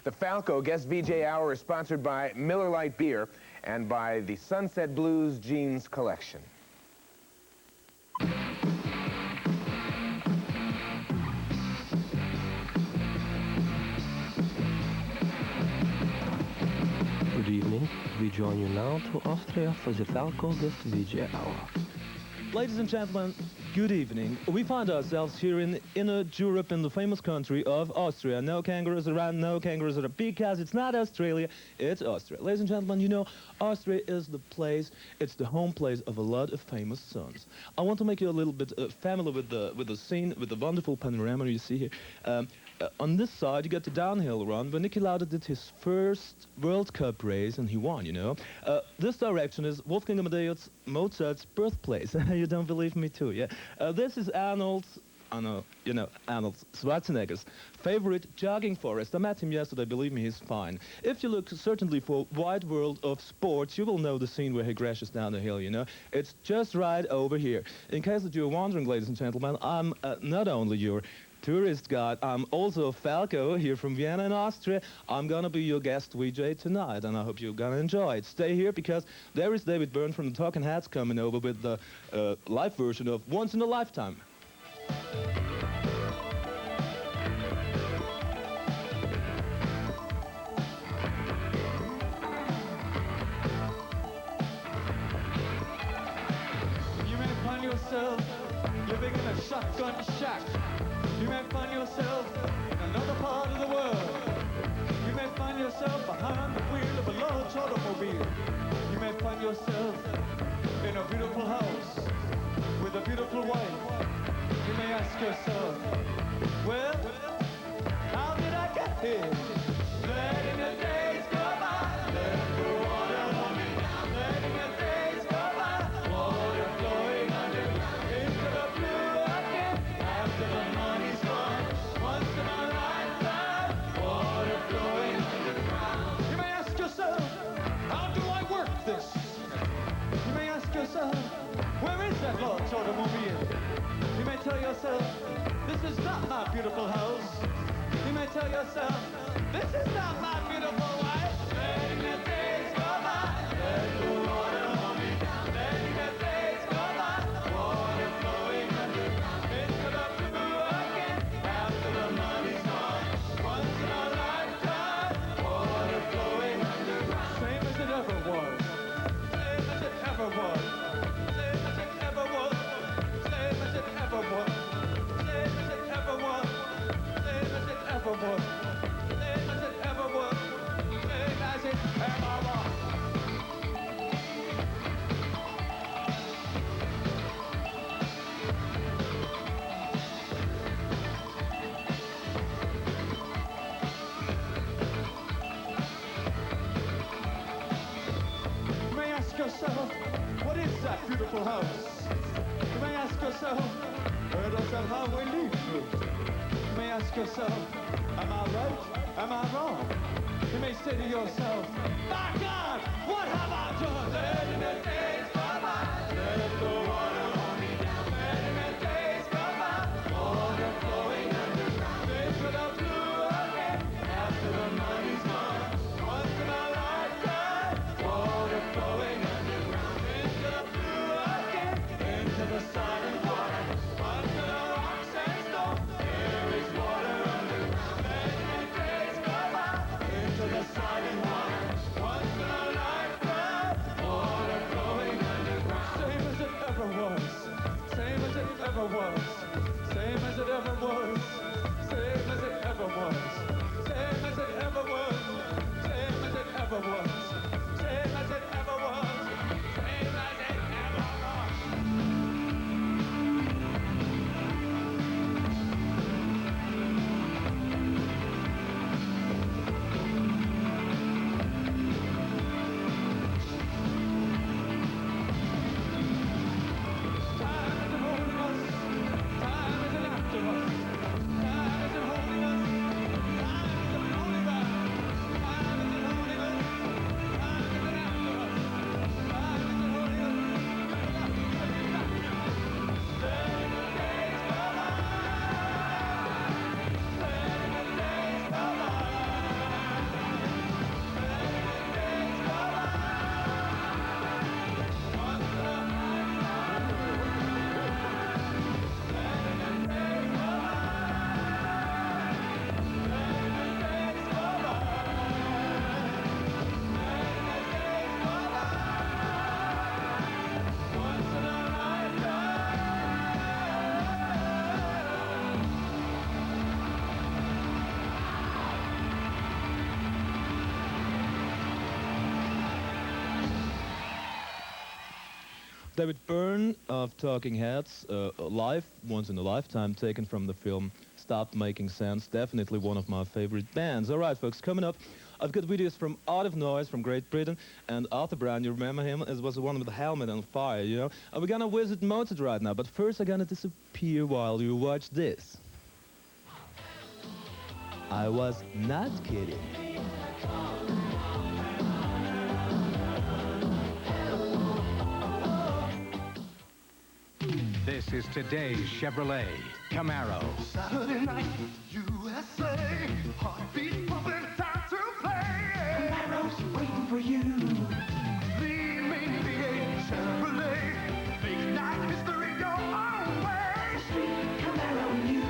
The Falco Guest VJ Hour is sponsored by Miller Lite Beer and by the Sunset Blues Jeans Collection. Good evening. We join you now to Austria for the Falco Guest VJ Hour. Ladies and gentlemen, good evening. We find ourselves here in inner Europe in the famous country of Austria. No kangaroos around, because it's not Australia, it's Austria. Ladies and gentlemen, you know, Austria is the place, it's the home place of a lot of famous sons. I want to make you a little bit familiar with the scene, with the wonderful panorama you see here. On this side, you get the downhill run where Niki Lauda did his first World Cup race and he won, you know. This direction is Wolfgang Amadeus Mozart's birthplace. You don't believe me too, yeah? This is Arnold Schwarzenegger's favorite jogging forest. I met him yesterday, believe me, he's fine. If you look certainly for wide world of sports, you will know the scene where he crashes down the hill, you know. It's just right over here. In case that you're wondering, ladies and gentlemen, I'm not only your tourist guide, I'm also Falco here from Vienna in Austria. I'm gonna be your guest VJ tonight, and I hope you're gonna enjoy it. Stay here because there is David Byrne from the Talking Heads coming over with the live version of Once in a Lifetime. You may find yourself living in a shotgun shack. You may find yourself in another part of the world. You may find yourself behind the wheel of a large automobile. You may find yourself in a beautiful house with a beautiful wife. You may ask yourself, well, how did I get here? Letting the days go by, let the water hold me down. Letting the days go by, water flowing underground into the blue again. After the money's gone, once in a lifetime, water flowing underground. You may ask yourself, how do I work this? You may ask yourself, where is that large automobile? You may tell yourself, this is not my beautiful house. You may tell yourself, this is not my beautiful wife. Letting the days go by, let the water hold me down. Letting the days go by, water flowing underground into the blue again. After the money's gone, once in a lifetime, water flowing underground. Same as it ever was. Same as it ever was. Same as it ever was. Same as it ever was. Same as it ever was. Same as it ever was. Same as it ever was. Same as it ever was. You may ask yourself, what is that beautiful house? You may ask yourself, where does that highway lead to? You may ask yourself, am I right? Am I wrong? You may say to yourself, my God, what have I done? Letting the days go by, let the water hold me down. Letting the days go by, water flowing underground into the blue again. After the money's gone, once in a lifetime, water flowing underground into the blue again, into the silent water, under the rocks and stone. There is water underground. Letting the days go by, into the silent water, once in a lifetime, water flowing David Byrne of Talking Heads, live, once in a lifetime, taken from the film Stop Making Sense. Definitely one of my favorite bands. All right, folks, coming up, I've got videos from Out of Noise from Great Britain, and Arthur Brown, you remember him? It was the one with the helmet on fire, you know? And we're gonna visit Mozart right now, but first I'm gonna disappear while you watch this. I was not kidding. This is today's Chevrolet Camaro. Saturday night, USA, heartbeat pumping, time to play. Camaro's waiting for you. The main V8 Chevrolet, big night history, your own way. Street Camaro new.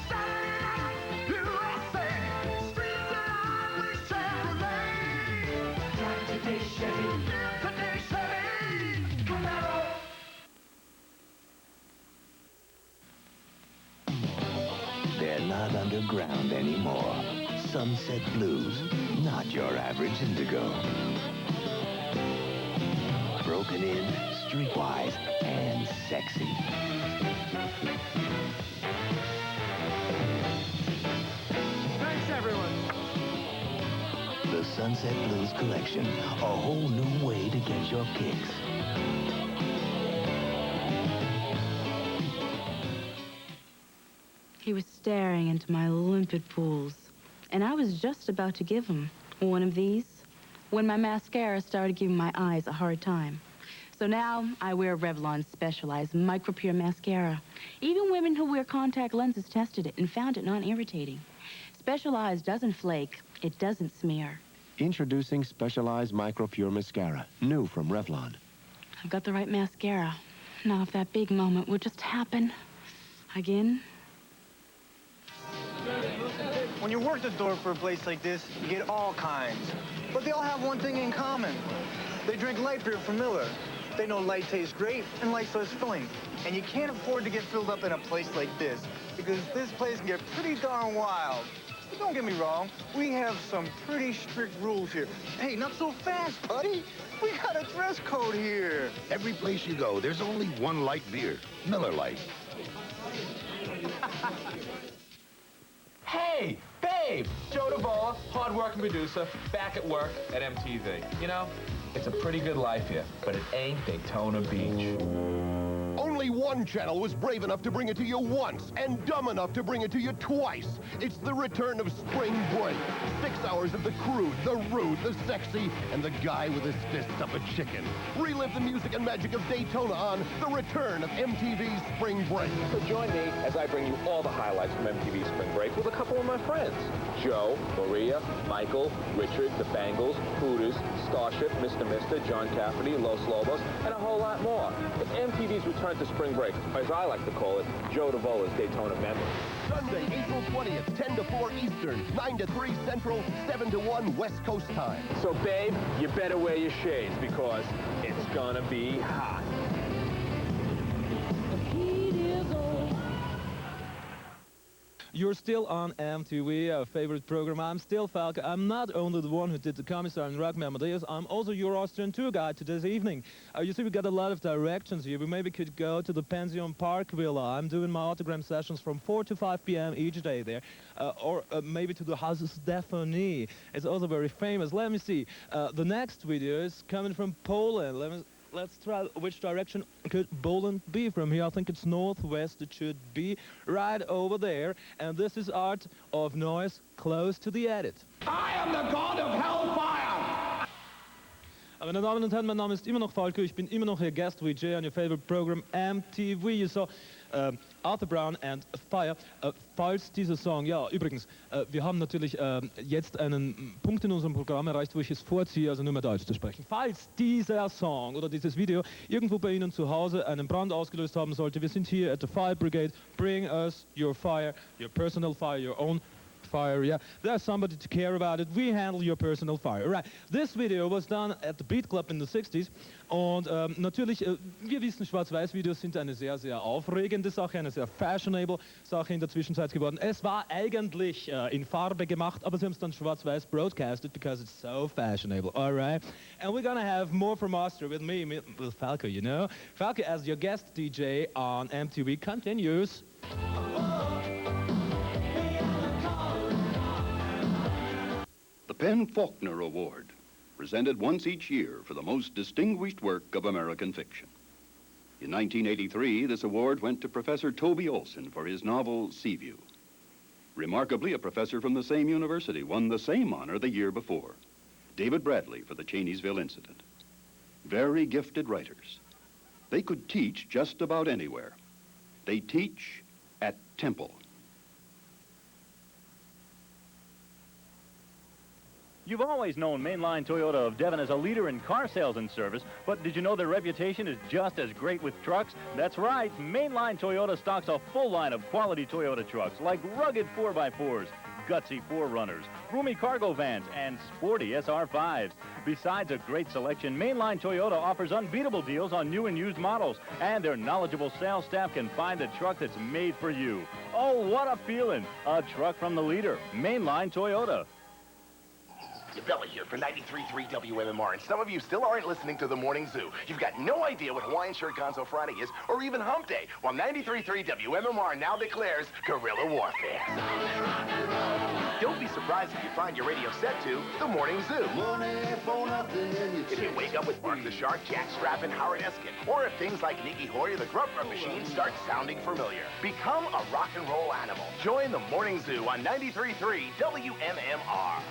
Saturday night, USA, streets are always Chevrolet. Drive today, Chevy. Live today, Chevy. Camaro. They're not underground anymore. Sunset Blues, not your average indigo. Broken in, streetwise, and sexy. Thanks, everyone. The Sunset Blues collection, a whole new way to get your kicks. He was staring into my limpid pools, and I was just about to give him one of these when my mascara started giving my eyes a hard time. So now I wear Revlon's specialized micropure mascara. Even women who wear contact lenses tested it and found it non-irritating. Specialized doesn't flake, it doesn't smear. Introducing Specialized Micropure Mascara, new from Revlon. I've got the right mascara. Now if that big moment would just happen again. When you work the door for a place like this, you get all kinds. But they all have one thing in common. They drink light beer from Miller. They know light tastes great and light's less filling. And you can't afford to get filled up in a place like this, because this place can get pretty darn wild. But don't get me wrong, we have some pretty strict rules here. Hey, not so fast, buddy. We got a dress code here. Every place you go, there's only one light beer, Miller Lite. Hey, babe! Joe DeBola, hard-working producer, back at work at MTV. You know, it's a pretty good life here, but it ain't Daytona Beach. Only one channel was brave enough to bring it to you once and dumb enough to bring it to you twice. It's the return of spring break. 6 hours of the crude, the rude, the sexy, and the guy with his fists up a chicken. Relive the music and magic of Daytona on the return of MTV's Spring Break. So join me as I bring you all the highlights from MTV Spring Break with a couple of my friends. Joe, Maria, Michael, Richard, the Bangles, Hooters, Starship, Mr. Mister, John Cafferty, Los Lobos, and a whole lot more. It's MTV's return to Spring Break, or as I like to call it, Joe DeBola's Daytona Memory. Sunday, April 20th, 10 to 4 Eastern, 9 to 3 Central, 7 to 1 West Coast time. So, babe, you better wear your shades because it's gonna be hot. You're still on MTV, our favorite program. I'm still Falco. I'm not only the one who did the Commissar and Rock Amadeus, I'm also your Austrian tour guide to this evening. You see, we got a lot of directions here. We maybe could go to the Pension Park Villa. I'm doing my autogram sessions from 4 to 5 p.m. each day there. Or maybe to the House of Stephanie. It's also very famous. Let me see. The next video is coming from Poland. Let's try which direction could Poland be from here. I think it's northwest. It should be right over there. And this is Art of Noise, close to the edit. I am the god of hellfire! Meine Damen und Herren, mein Name ist immer noch Falco. Ich bin immer noch Ihr Guest VJ on your favorite program MTV. You saw Arthur Brown and Fire. Falls dieser Song, ja, übrigens, wir haben natürlich jetzt einen Punkt in unserem Programm erreicht, wo ich es vorziehe, also nur mehr Deutsch zu sprechen. Falls dieser Song oder dieses Video irgendwo bei Ihnen zu Hause einen Brand ausgelöst haben sollte, wir sind hier at the Fire Brigade. Bring us your fire, your personal fire, your own fire, yeah, there's somebody to care about it. We handle your personal fire. Right. This video was done at the Beat Club in the 60s. Und natürlich, wir wissen, Schwarz-Weiß-Videos sind eine sehr, sehr aufregende Sache, eine sehr fashionable Sache in der Zwischenzeit geworden. Es war eigentlich in Farbe gemacht, aber sie haben es dann schwarz-weiß broadcasted because it's so fashionable. All right. And we're gonna have more from Austria with me, with Falco, you know. Falco, as your guest DJ on MTV, continues. The Penn Faulkner Award, presented once each year for the most distinguished work of American fiction. In 1983, this award went to Professor Toby Olson for his novel Seaview. Remarkably, a professor from the same university won the same honor the year before, David Bradley for the Cheneysville Incident. Very gifted writers. They could teach just about anywhere. They teach at Temple. You've always known Mainline Toyota of Devon as a leader in car sales and service, but did you know their reputation is just as great with trucks? That's right, Mainline Toyota stocks a full line of quality Toyota trucks like rugged 4x4s, gutsy 4Runners, roomy cargo vans, and sporty SR5s. Besides a great selection, Mainline Toyota offers unbeatable deals on new and used models, and their knowledgeable sales staff can find the truck that's made for you. Oh, what a feeling! A truck from the leader, Mainline Toyota. Billy here for 93.3 WMMR, and some of you still aren't listening to The Morning Zoo. You've got no idea what Hawaiian Shirt Gonzo Friday is, or even Hump Day. Well, 93.3 WMMR now declares guerrilla warfare. Don't be surprised if you find your radio set to The Morning Zoo. If you wake up with Mark the Shark, Jack Strapp, and Howard Eskin, or if things like Nikki Hoy or the Grunt Grunt Machine start sounding familiar, become a rock and roll animal. Join The Morning Zoo on 93.3 WMMR.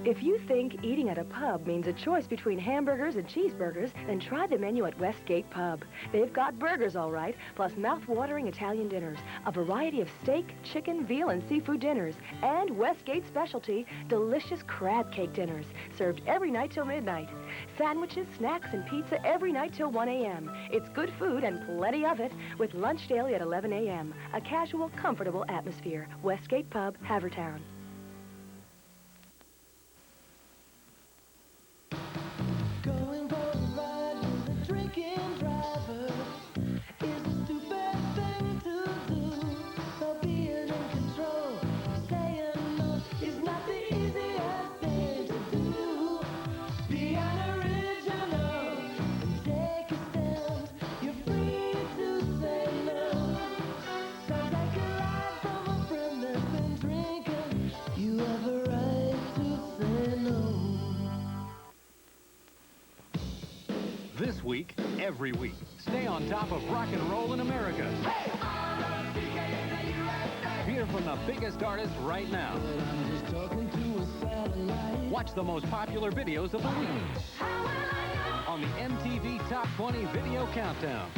If you think eating at a pub means a choice between hamburgers and cheeseburgers, then try the menu at Westgate Pub. They've got burgers, all right, plus mouth-watering Italian dinners, a variety of steak, chicken, veal, and seafood dinners, and Westgate specialty, delicious crab cake dinners, served every night till midnight. Sandwiches, snacks, and pizza every night till 1 a.m. It's good food and plenty of it, with lunch daily at 11 a.m. A casual, comfortable atmosphere. Westgate Pub, Havertown. This week, every week, stay on top of rock and roll in America. Hear from the biggest artists right now. Watch the most popular videos of the week on the MTV Top 20 Video Countdown.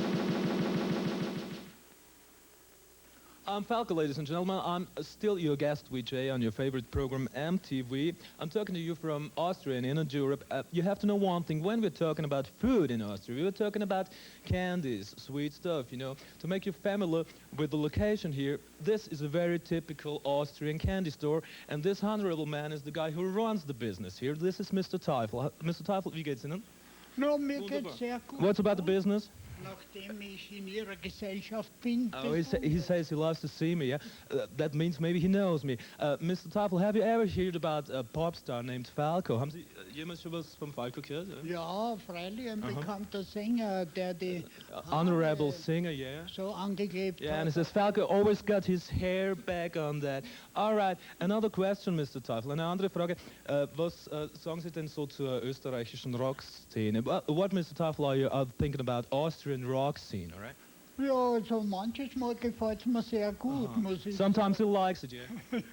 I'm Falco, ladies and gentlemen. I'm still your guest, VJ, on your favorite program, MTV. I'm talking to you from Austria and inner Europe. You have to know one thing. When we're talking about food in Austria, we're talking about candies, sweet stuff, you know. To make you familiar with the location here, this is a very typical Austrian candy store, and this honorable man is the guy who runs the business here. This is Mr. Teufel. Mr. Teufel, wie geht's Ihnen? No, mir geht's sehr gut. What's about the business? Nachdem ich in Ihrer Gesellschaft bin. Oh, he says he loves to see me, yeah? That means maybe he knows me. Mr. Teufel, have you ever heard about a pop star named Falco? Haben Sie jemals schon was vom Falco gehört? Ja, freilich, ein bekannter Sänger, der die honorable singer, yeah. So angeklebt Yeah, hat. and it says Falco always got his hair back on that. All right, another question, Mr. Teufel. Eine andere Frage. Was sagen Sie denn so zur österreichischen Rockszene? What, Mr. Teufel, are you thinking about Austrian rock scene, all right? Ja, so manches Mal gefällt es mir sehr gut, muss ich Sometimes he likes it, yeah.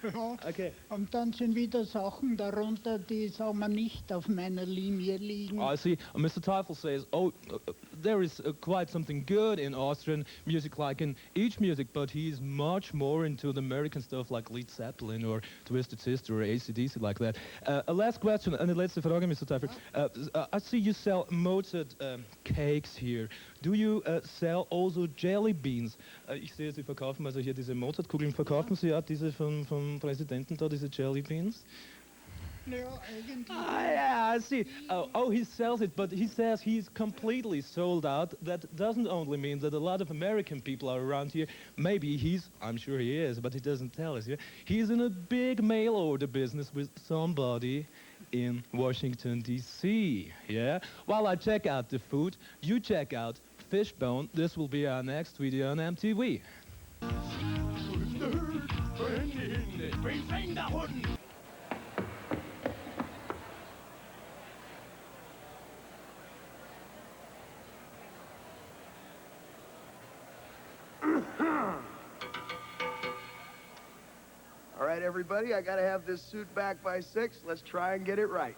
ja. Okay. Und dann sind wieder Sachen darunter, die, sagen wir, nicht auf meiner Linie liegen. I see. Mr. Teufel says, oh, there is quite something good in Austrian music, like in each music, but he's much more into the American stuff like Led Zeppelin or Twisted Sister or AC/DC, like that. A last question, en de laatste vraag, Mr. Tucker. I see you sell Mozart cakes here. Do you sell also jelly beans? Ich sehe, Sie verkaufen also hier diese Mozartkugeln. Verkaufen Sie auch diese vom Präsidenten da, diese jelly beans? Yeah, I see. Oh, he sells it, but he says he's completely sold out. That doesn't only mean that a lot of American people are around here. Maybe I'm sure he is, but he doesn't tell us. Yeah? He's in a big mail order business with somebody in Washington, D.C. Yeah? While I check out the food, you check out Fishbone. This will be our next video on MTV. All right, everybody, I gotta have this suit back by 6. Let's try and get it right.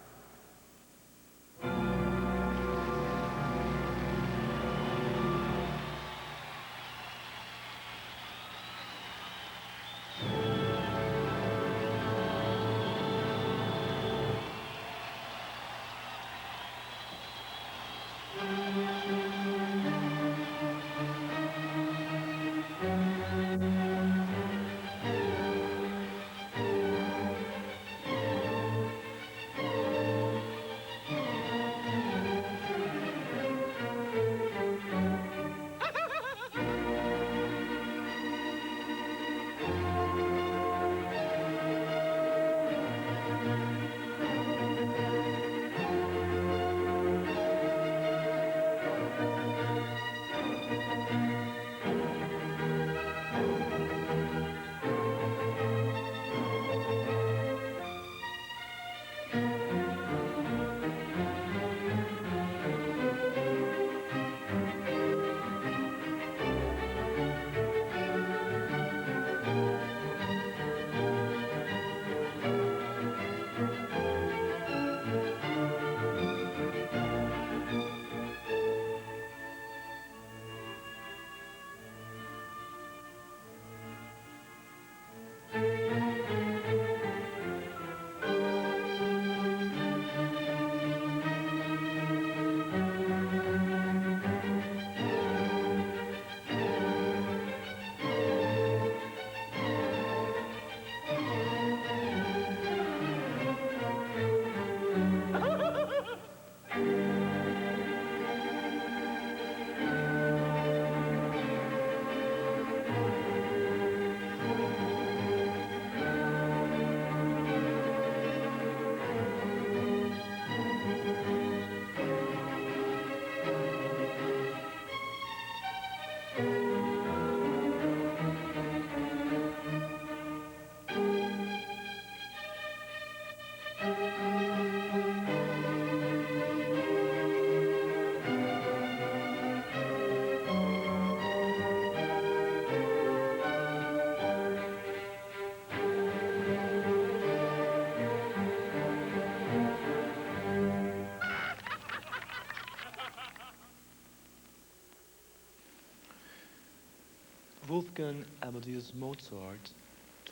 Wolfgang Amadeus Mozart,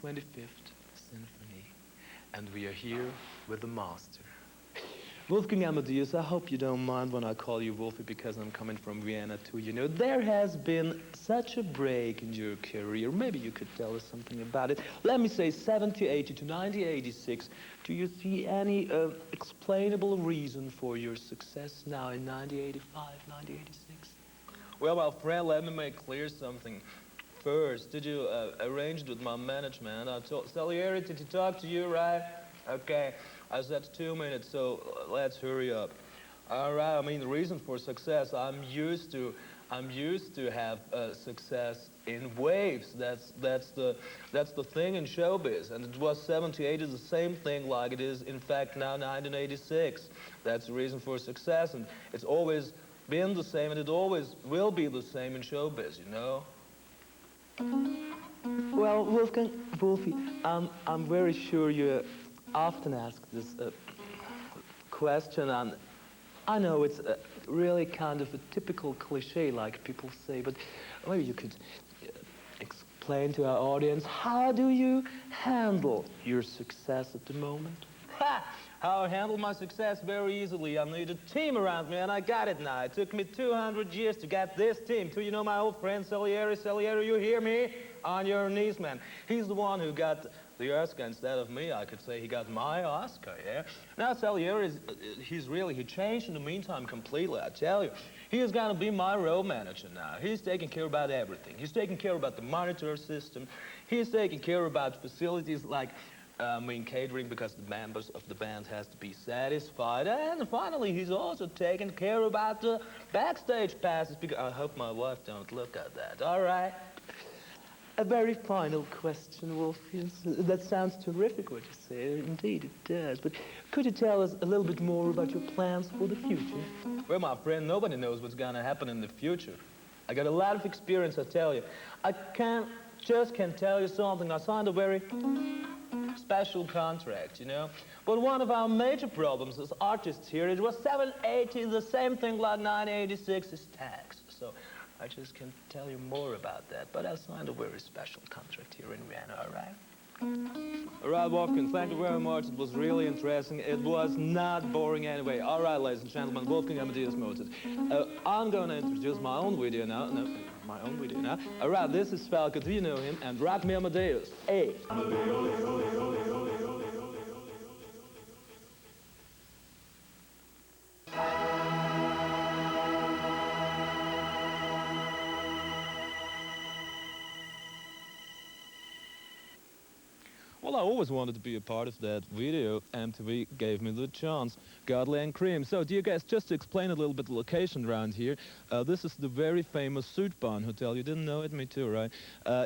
25th Symphony, and we are here with the master. Wolfgang Amadeus, I hope you don't mind when I call you Wolfie because I'm coming from Vienna too. You know, there has been such a break in your career. Maybe you could tell us something about it. Let me say 70, 80 to 90, 86. Do you see any explainable reason for your success now in 90, 85, 90, 86? Well, Fred, let me make clear something. First, did you arrange it with my management? I told Salieri, did he talk to you, right? Okay, I said 2 minutes, so let's hurry up. All right, I mean, the reason for success, I'm used to have success in waves. That's the thing in showbiz, and it was 78 is the same thing like it is, in fact, now 1986. That's the reason for success, and it's always been the same, and it always will be the same in showbiz, you know? Well, Wolfie, I'm very sure you often ask this question, and I know it's really kind of a typical cliche, like people say, but maybe you could explain to our audience, how do you handle your success at the moment? Ha! How I handle my success very easily. I need a team around me, and I got it now. It took me 200 years to get this team. Do you know my old friend Salieri? Salieri, you hear me? On your knees, man. He's the one who got the Oscar instead of me. I could say he got my Oscar, yeah? Now Salieri, he changed in the meantime completely, I tell you. He is gonna be my road manager now. He's taking care about everything. He's taking care about the monitor system. He's taking care about facilities like catering, because the members of the band has to be satisfied. And finally, he's also taking care about the backstage passes, because I hope my wife don't look at that, all right? A very final question, Wolfie. That sounds terrific, what you say. Indeed, it does. But could you tell us a little bit more about your plans for the future? Well, my friend, nobody knows what's gonna happen in the future. I got a lot of experience, I tell you. I can tell you something. I signed a very special contract, you know. But one of our major problems as artists here, it was 780, the same thing like 986 is tax. So I just can't tell you more about that, but I signed a very special contract here in Vienna, all right? All right, Wolfgang, thank you very much. It was really interesting. It was not boring anyway. All right, ladies and gentlemen, Wolfgang Amadeus Mozart. I'm going to introduce my own video now. No, my own video now. All right, this is Falco. Do you know him? And Rock Me Amadeus. Hey. Well, I always wanted to be a part of that video. MTV gave me the chance. Godly and Cream. So, dear guys, just to explain a little bit the location around here, this is the very famous Südbahn Hotel. You didn't know it? Me too, right?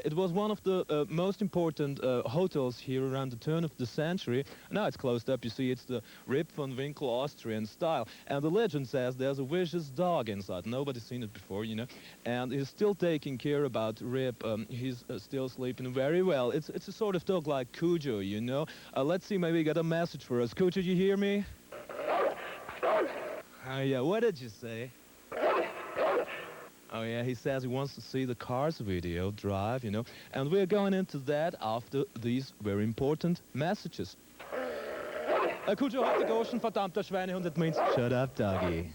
It was one of the most important hotels here around the turn of the century. Now it's closed up. You see, it's the Rip von Winkle Austrian style. And the legend says there's a vicious dog inside. Nobody's seen it before, you know. And he's still taking care about Rip. He's still sleeping very well. It's a sort of dog like Cujo, you know. Let's see, maybe he got a message for us. Cujo, you hear me? Oh, yeah, what did you say? Oh, yeah, he says he wants to see the Cars video, Drive, you know. And we're going into that after these very important messages. Cujo hat die Goschen, verdammter Schweinehund. It means, shut up, doggy.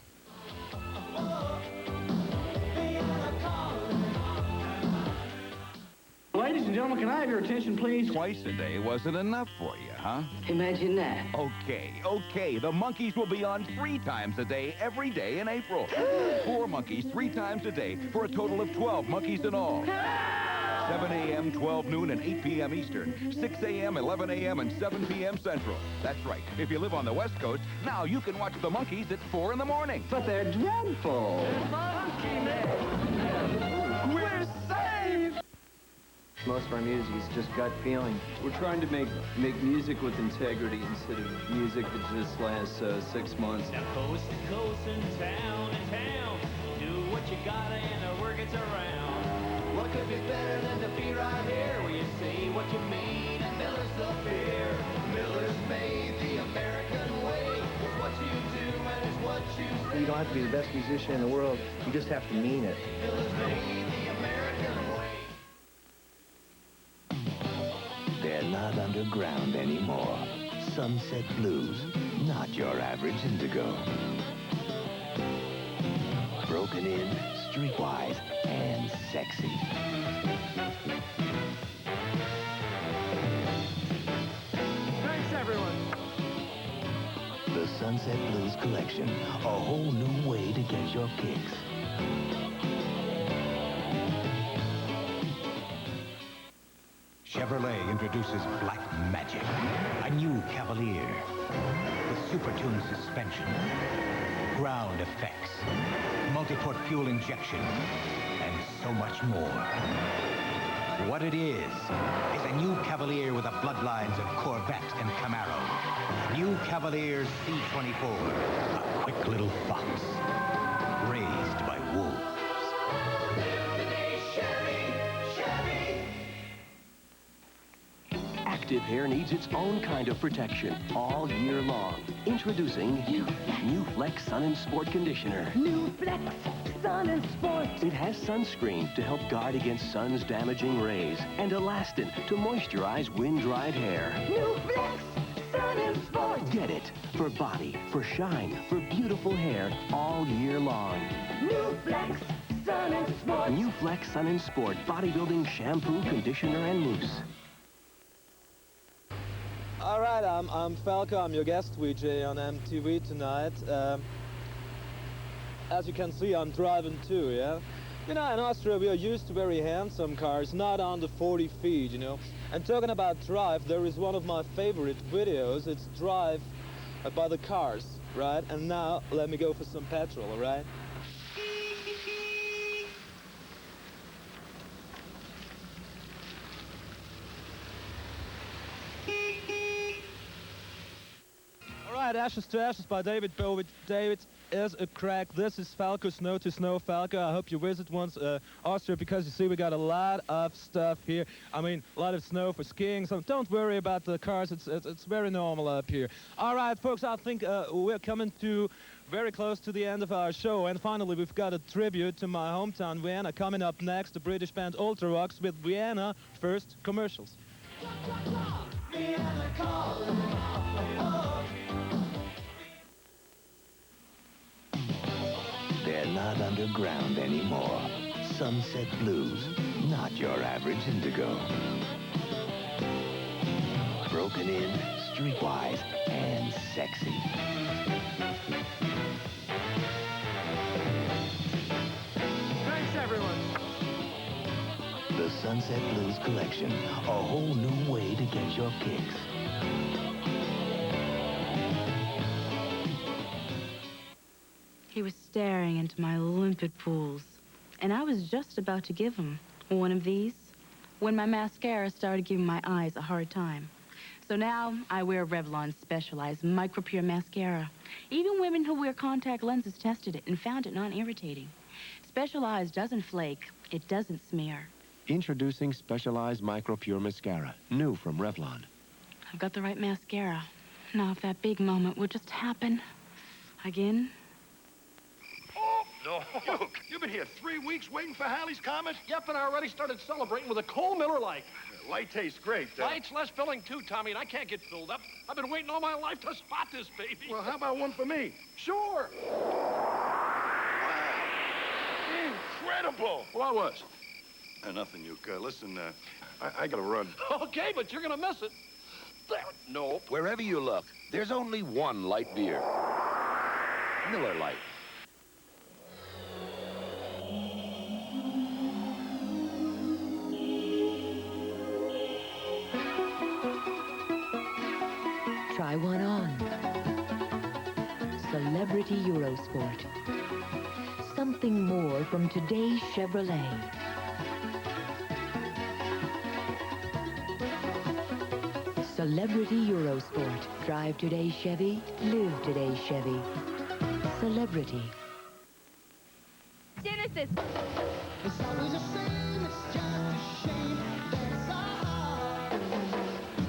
Ladies and gentlemen, can I have your attention, please? Twice a day wasn't enough for you, huh? Imagine that. Okay. The Monkees will be on 3 times a day, every day in April. 4 Monkees, 3 times a day, for a total of 12 Monkees in all. 7 a.m., 12 noon, and 8 p.m. Eastern. 6 a.m., 11 a.m., and 7 p.m. Central. That's right. If you live on the West Coast, now you can watch the Monkees at 4 in the morning. But they're dreadful. We're saved! Most of our music is just gut feeling. We're trying to make music with integrity instead of music that just lasts 6 months. Now coast to coast and town, do what you gotta and the word gets around. What could be better than to be right here where you say what you mean and Miller's the beer. Miller's made the American way. It's what you do and it's what you say. You don't have to be the best musician in the world. You just have to mean it. Miller's made the American way. They're not underground anymore. Sunset Blues, not your average indigo. Broken in, streetwise, and sexy. Thanks, everyone. The Sunset Blues Collection, a whole new way to get your kicks. Chevrolet introduces Black Magic, a new Cavalier with super-tuned suspension, ground effects, multi-port fuel injection, and so much more. What it is a new Cavalier with the bloodlines of Corvette and Camaro. New Cavalier C24, a quick little fox, raised by wolves. sensitive hair needs its own kind of protection all year long. Introducing New Flex Sun and Sport Conditioner. New Flex Sun and Sport. It has sunscreen to help guard against sun's damaging rays and elastin to moisturize wind-dried hair. New Flex Sun and Sport. Get it for body, for shine, for beautiful hair all year long. New Flex Sun and Sport. New Flex Sun and Sport bodybuilding shampoo, conditioner, and mousse. All right, I'm Falco. I'm your guest VJ on MTV tonight. As you can see, I'm driving too, yeah? You know, in Austria, we are used to very handsome cars, not under 40 feet, you know? And talking about drive, there is one of my favorite videos. It's Drive by the Cars, right? And now, let me go for some petrol, all right? Alright, Ashes to Ashes by David Bowie. David is a crack. This is Falco, Snow to Snow Falco. I hope you visit once Austria, because you see we got a lot of stuff here. I mean, a lot of snow for skiing, so don't worry about the cars. It's very normal up here. Alright, folks, I think we're coming to very close to the end of our show, and finally we've got a tribute to my hometown, Vienna. Coming up next, the British band Ultra Rocks with Vienna. First, commercials. They're not underground anymore. Sunset Blues, not your average indigo. Broken in, streetwise, and sexy. Thanks, everyone. The Sunset Blues Collection, a whole new way to get your kicks. He was staring into my limpid pools, and I was just about to give him one of these when my mascara started giving my eyes a hard time. So now I wear Revlon's specialized micropure mascara. Even women who wear contact lenses tested it and found it non-irritating. Specialized doesn't flake, it doesn't smear. Introducing Specialized Micropure Mascara, new from Revlon. I've got the right mascara. Now if that big moment would just happen again. No. You've been here 3 weeks waiting for Halley's Comet? Yep, and I already started celebrating with a Cole Miller Lite. Light tastes great. Light's less filling too, Tommy, and I can't get filled up. I've been waiting all my life to spot this baby. Well, how about one for me? Sure. Incredible. What was? Nothing, Yuka. Listen, I gotta run. Okay, but you're gonna miss it. Nope. Wherever you look, there's only one light beer. Miller Lite. Try one on. Celebrity Eurosport. Something more from today's Chevrolet. Celebrity Eurosport. Drive today's Chevy, live today's Chevy. Celebrity. Genesis! It's always the same, it's just a shame that it's all hard.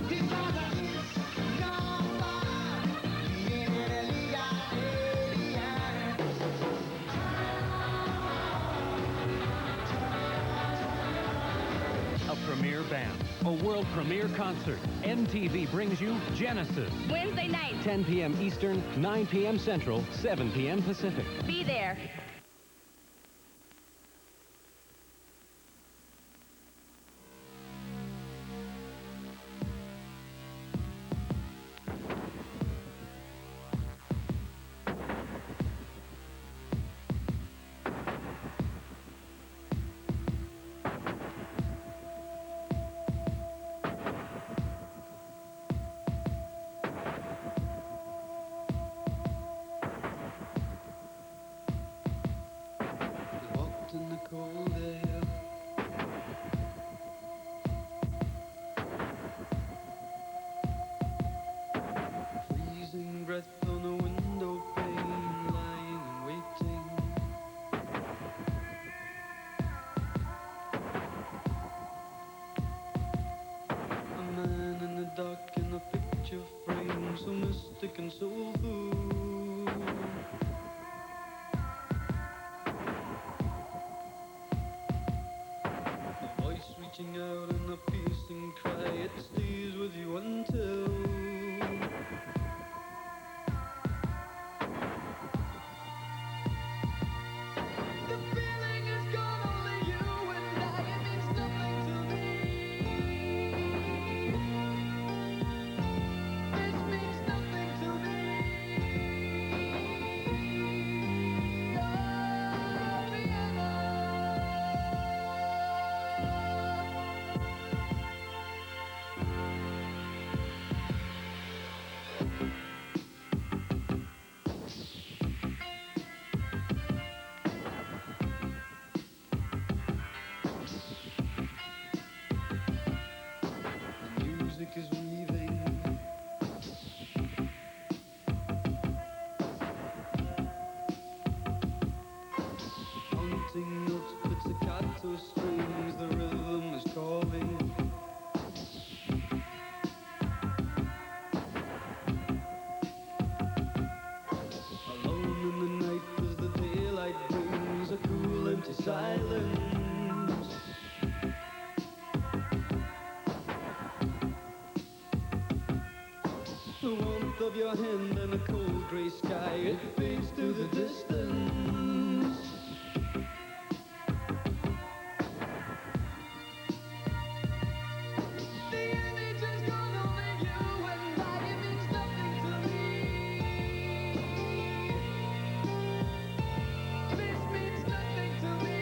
Because it's no fun. A premier band, a world premiere concert. MTV brings you Genesis. Wednesday night. 10 p.m. Eastern, 9 p.m. Central, 7 p.m. Pacific. Be there. picture frame so mystic and soulful. A voice reaching out in a piercing cry, it stays with you until the feeling is gone, only you and I, it means nothing to me. This means nothing to me. The music is weaving. Haunting notes, pizzicato strings, the rhythm is calling. Alone in the night as the daylight brings a cool empty silence. The warmth of your hand and a cold grey sky, it fades to the distance. The image is gone, only you and I, it means nothing to me. This means nothing to me.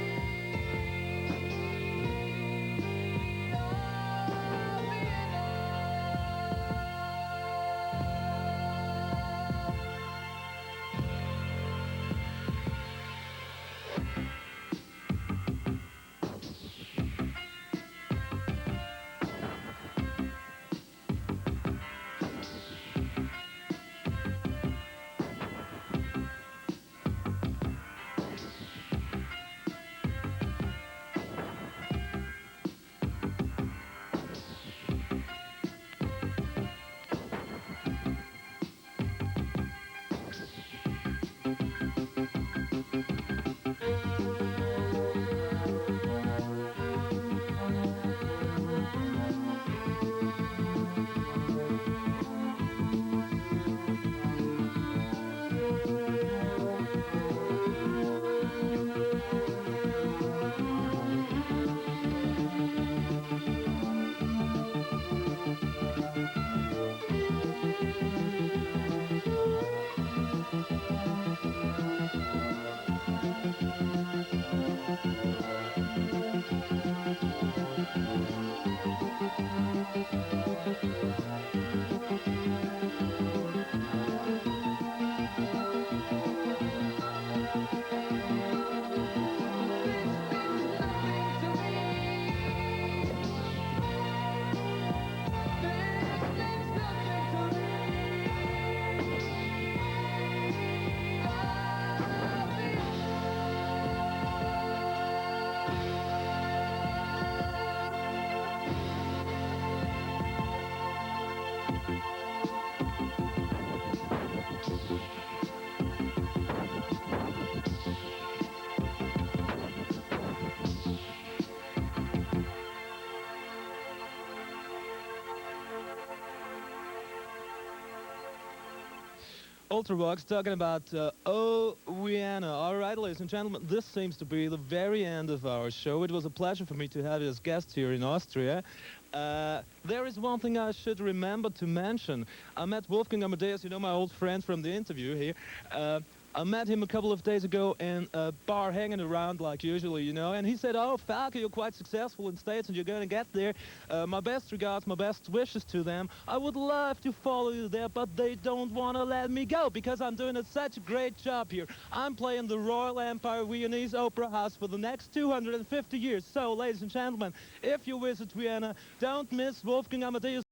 Ultravox talking about Oh Vienna. All right, ladies and gentlemen, this seems to be the very end of our show. It was a pleasure for me to have you as guest here in Austria. There is one thing I should remember to mention. I met Wolfgang Amadeus, you know, my old friend from the interview here. I met him a couple of days ago in a bar hanging around like usually, you know, and he said, oh, Falco, you're quite successful in States and you're going to get there. My best regards, my best wishes to them. I would love to follow you there, but they don't want to let me go because I'm doing such a great job here. I'm playing the Royal Empire Viennese Opera House for the next 250 years. So, ladies and gentlemen, if you visit Vienna, don't miss Wolfgang Amadeus.